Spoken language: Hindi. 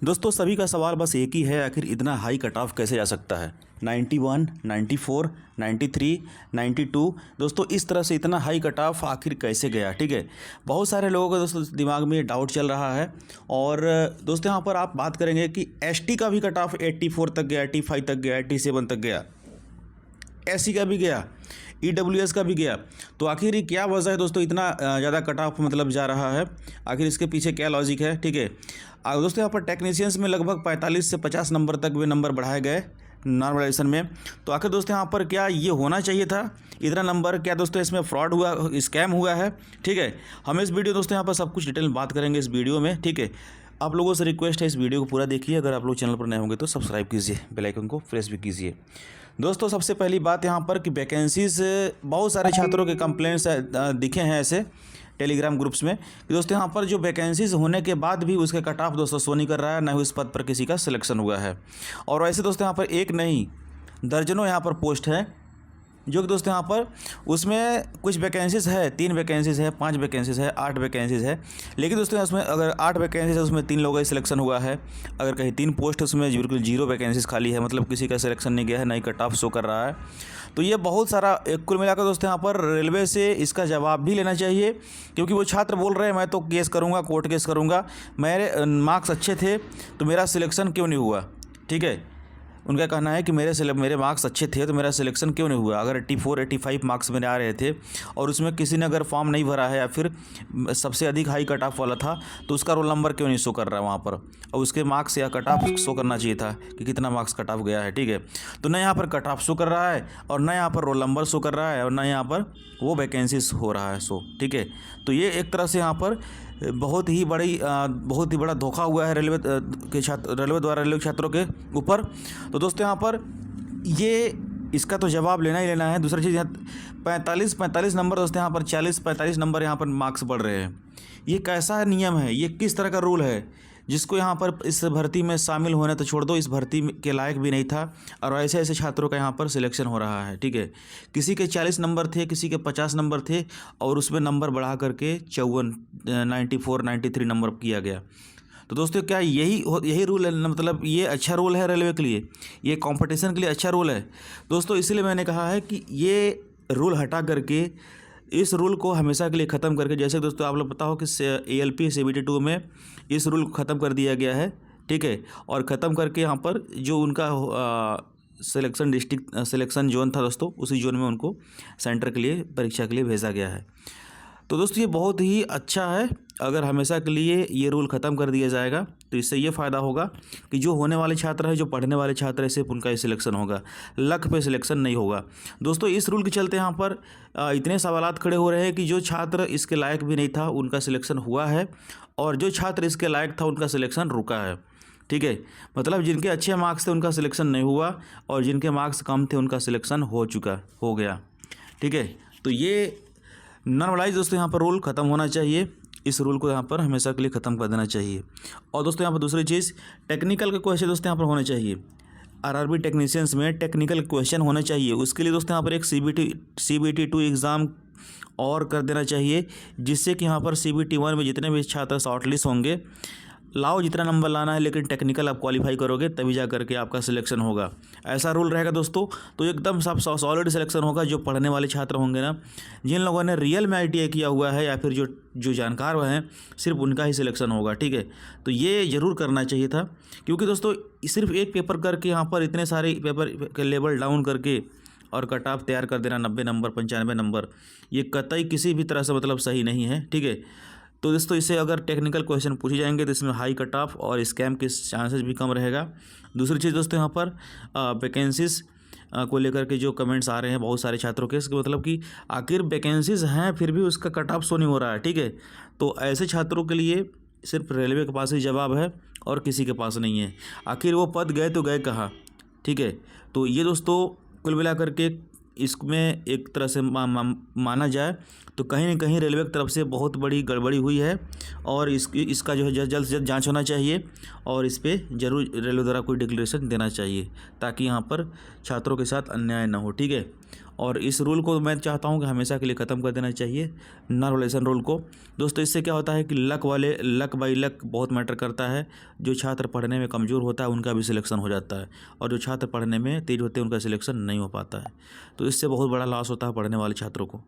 दोस्तों सभी का सवाल बस एक ही है, आखिर इतना हाई कट ऑफ कैसे जा सकता है। 91, 94, 93, 92 दोस्तों इस तरह से इतना हाई कट ऑफ आखिर कैसे गया। ठीक है, बहुत सारे लोगों का दोस्तों दिमाग में डाउट चल रहा है। और दोस्तों यहाँ पर आप बात करेंगे कि एसटी का भी कट ऑफ 84 तक गया, 85 तक गया, 87 तक गया, एससी का भी गया, ईडब्ल्यूएस का भी गया। तो आखिर ये क्या वजह है दोस्तों, इतना ज़्यादा कट ऑफ मतलब जा रहा है, आखिर इसके पीछे क्या लॉजिक है। ठीक है दोस्तों, यहाँ पर टेक्नीशियंस में लगभग 45 से 50 नंबर तक वे नंबर बढ़ाए गए नॉर्मलाइजेशन में। तो आखिर दोस्तों यहाँ पर क्या ये होना चाहिए था इतना नंबर, क्या दोस्तों इसमें फ्रॉड हुआ, स्कैम हुआ है। ठीक है, हम इस वीडियो दोस्तों यहाँ पर सब कुछ डिटेल में बात करेंगे इस वीडियो में। ठीक है, आप लोगों से रिक्वेस्ट है इस वीडियो को पूरा देखिए। अगर आप लोग चैनल पर नए होंगे तो सब्सक्राइब कीजिए, बेल आइकन को प्रेस भी कीजिए। दोस्तों सबसे पहली बात यहाँ पर कि वैकेंसीज बहुत सारे छात्रों के कंप्लेंट्स दिखे हैं ऐसे टेलीग्राम ग्रुप्स में कि दोस्तों यहाँ पर जो वैकेंसीज होने के बाद भी उसके कट ऑफ दोस्तों शो नहीं कर रहा है, ना ही उस पद पर किसी का सिलेक्शन हुआ है। और वैसे दोस्तों यहाँ पर एक नहीं दर्जनों यहाँ पर पोस्ट है जो कि दोस्तों यहाँ पर उसमें कुछ वैकेंसीज है, 3 वैकेंसीज है, 5 वैकेंसीज है, 8 वैकेंसीज है। लेकिन दोस्तों उसमें अगर 8 वैकेंसीज है उसमें 3 लोगों का सिलेक्शन हुआ है। अगर कहीं 3 पोस्ट उसमें बिल्कुल 0 वैकेंसीज खाली है, मतलब किसी का सिलेक्शन नहीं गया है, ना ही कट ऑफ शो कर रहा है। तो ये बहुत सारा कुल मिलाकर दोस्तों यहाँ पर रेलवे से इसका जवाब भी लेना चाहिए, क्योंकि वो छात्र बोल रहे हैं मैं तो केस करूँगा, कोर्ट केस करूँगा, मेरे मार्क्स अच्छे थे तो मेरा सिलेक्शन क्यों नहीं हुआ। ठीक है, उनका कहना है कि मेरे मार्क्स अच्छे थे तो मेरा सिलेक्शन क्यों नहीं हुआ। अगर 84, 85 मार्क्स मेरे आ रहे थे और उसमें किसी ने अगर फॉर्म नहीं भरा है या फिर सबसे अधिक हाई कट ऑफ वाला था तो उसका रोल नंबर क्यों नहीं शो कर रहा है वहाँ पर, और उसके मार्क्स या कट ऑफ शो करना चाहिए था कि कितना मार्क्स कट ऑफ गया है। ठीक है, तो न यहाँ पर कट ऑफ शो कर रहा है और न यहाँ पर रोल नंबर शो कर रहा है और न यहाँ पर वो वैकेंसीज हो रहा है शो। ठीक है, तो ये एक तरह से यहाँ पर बहुत ही बड़ा धोखा हुआ है रेलवे द्वारा रेलवे छात्रों के ऊपर। तो दोस्तों यहाँ पर ये इसका तो जवाब लेना ही लेना है। दूसरी चीज़, 45 नंबर दोस्तों यहाँ पर 40-45 नंबर यहाँ पर मार्क्स बढ़ रहे हैं। ये कैसा नियम है, ये किस तरह का रूल है जिसको यहाँ पर इस भर्ती में शामिल होने तो छोड़ दो, इस भर्ती के लायक भी नहीं था और ऐसे ऐसे छात्रों का यहाँ पर सिलेक्शन हो रहा है। ठीक है, किसी के 40 नंबर थे, किसी के 50 नंबर थे और उसमें नंबर बढ़ा करके 54, 94, 93 नंबर किया गया। तो दोस्तों क्या यही रूल है, मतलब ये अच्छा रूल है रेलवे के लिए, ये कंपटीशन के लिए अच्छा रूल है दोस्तों। इसलिए मैंने कहा है कि ये रूल हटा करके इस रूल को हमेशा के लिए ख़त्म करके, जैसे दोस्तों आप लोग पता हो कि ALP CBT 2 में इस रूल को ख़त्म कर दिया गया है। ठीक है, और ख़त्म करके यहाँ पर जो उनका सिलेक्शन डिस्ट्रिक्ट सिलेक्शन जोन था दोस्तों, उसी जोन में उनको सेंटर के लिए परीक्षा के लिए भेजा गया है। तो दोस्तों ये बहुत ही अच्छा है, अगर हमेशा के लिए ये रूल ख़त्म कर दिया जाएगा तो इससे ये फ़ायदा होगा कि जो होने वाले छात्र हैं, जो पढ़ने वाले छात्र हैं, सिर्फ उनका ही सिलेक्शन होगा, लक पे सिलेक्शन नहीं होगा। दोस्तों इस रूल के चलते यहाँ पर इतने सवालात खड़े हो रहे हैं कि जो छात्र इसके लायक भी नहीं था उनका सिलेक्शन हुआ है और जो छात्र इसके लायक था उनका सिलेक्शन रुका है। ठीक है, मतलब जिनके अच्छे मार्क्स थे उनका सिलेक्शन नहीं हुआ और जिनके मार्क्स कम थे उनका सिलेक्शन हो गया। ठीक है, तो ये नॉर्मलाइज दोस्तों यहाँ पर रूल ख़त्म होना चाहिए, इस रूल को यहाँ पर हमेशा के लिए ख़त्म कर देना चाहिए। और दोस्तों यहाँ पर दूसरी चीज़, टेक्निकल के क्वेश्चन दोस्तों यहाँ पर होने चाहिए। RRB टेक्नीशियंस में टेक्निकल क्वेश्चन होने चाहिए। उसके लिए दोस्तों यहाँ पर एक CBT 2 एग्ज़ाम और कर देना चाहिए, जिससे कि यहाँ पर CBT 1 में जितने भी छात्र शॉर्टलिस्ट होंगे, लाओ जितना नंबर लाना है, लेकिन टेक्निकल आप क्वालिफाई करोगे तभी जा करके आपका सिलेक्शन होगा। ऐसा रूल रहेगा दोस्तों, तो एकदम सब सॉलिड सिलेक्शन होगा। जो पढ़ने वाले छात्र होंगे ना, जिन लोगों ने रियल में ITI किया हुआ है या फिर जो जानकार हैं, सिर्फ उनका ही सिलेक्शन होगा। ठीक है, तो ये ज़रूर करना चाहिए था, क्योंकि दोस्तों सिर्फ एक पेपर करके यहाँ पर इतने सारे पेपर के लेवल डाउन करके और कट ऑफ तैयार कर देना 90 नंबर, 95 नंबर, ये कतई किसी भी तरह से मतलब सही नहीं है। ठीक है, तो दोस्तों इससे अगर टेक्निकल क्वेश्चन पूछे जाएंगे तो इसमें हाई कट ऑफ और स्कैम के चांसेस भी कम रहेगा। दूसरी चीज़ दोस्तों यहाँ पर वैकेंसीज को लेकर के जो कमेंट्स आ रहे हैं बहुत सारे छात्रों के, इसके मतलब कि आखिर वैकेंसीज हैं फिर भी उसका कट ऑफ शो नहीं हो रहा है। ठीक है, तो ऐसे छात्रों के लिए सिर्फ रेलवे के पास ही जवाब है और किसी के पास नहीं है। आखिर वो पद गए तो गए कहाँ। ठीक है, तो ये दोस्तों कुल मिला करके इसमें एक तरह से माना जाए तो कहीं न कहीं रेलवे की तरफ से बहुत बड़ी गड़बड़ी हुई है और इसका जो है जल्द से जल्द जांच होना चाहिए और इस पे ज़रूर रेलवे द्वारा कोई डिक्लेरेशन देना चाहिए, ताकि यहाँ पर छात्रों के साथ अन्याय ना हो। ठीक है, और इस रूल को मैं चाहता हूँ कि हमेशा के लिए ख़त्म कर देना चाहिए, नॉन रिलेशन रूल को। दोस्तों इससे क्या होता है कि लक बाई लक बहुत मैटर करता है। जो छात्र पढ़ने में कमज़ोर होता है उनका भी सिलेक्शन हो जाता है, और जो छात्र पढ़ने में तेज़ होते हैं उनका सिलेक्शन नहीं हो पाता है। तो इससे बहुत बड़ा लॉस होता है पढ़ने वाले छात्रों को।